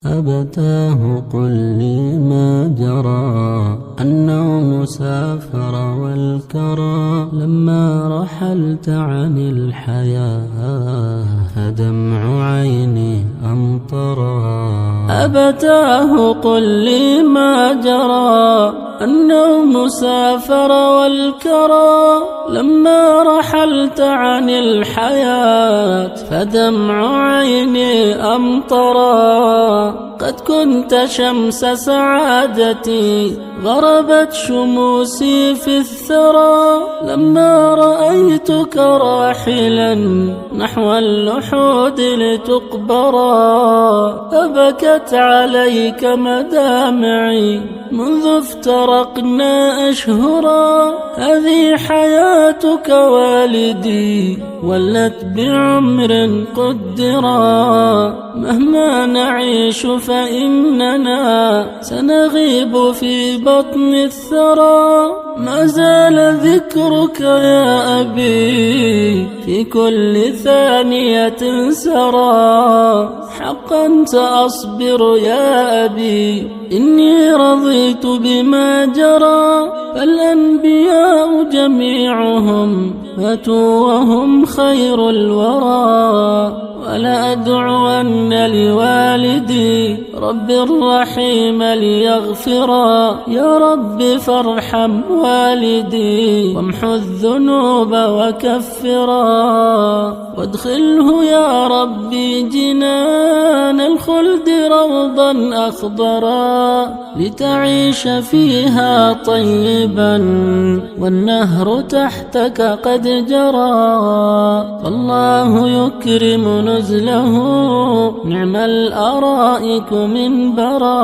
أبتاه قل لي ما جرى النوم سافر والكرى لما رحلت عن الحياة فدمع عيني أمطرا. أبتاه قل لي ما جرى النوم سافر والكرى لما رحلت عن الحياة فدمع عيني أمطرا. قد كنت شمس سعادتي غربت شموسي في الثرى لما رأيتك راحلا نحو اللحود لتقبرا. فبكت عليك مدامعي منذ افترقنا أشهرا. هذه حياتك والدي ولت بعمر قدرا. مهما نعيش فإننا سنغيب في بطن الثرى. ما زال ذكرك يا أبي في كل ثانية سرى. حقا سأصبر يا أبي إني رضيت بما جرى. فالأنبياء جميعهم ماتوا وهم خير الورى. ولا أدعون لوالدي رب الرحيم ليغفرا. يا رب فارحم والدي وامحو الذنوب وكفرا. وادخله يا ربي جنان الخلد روضا أخضرا لتعيش فيها طيبا والنهر تحتك قد جرى. فالله يكرم نزله نعم الأرائك منبرا.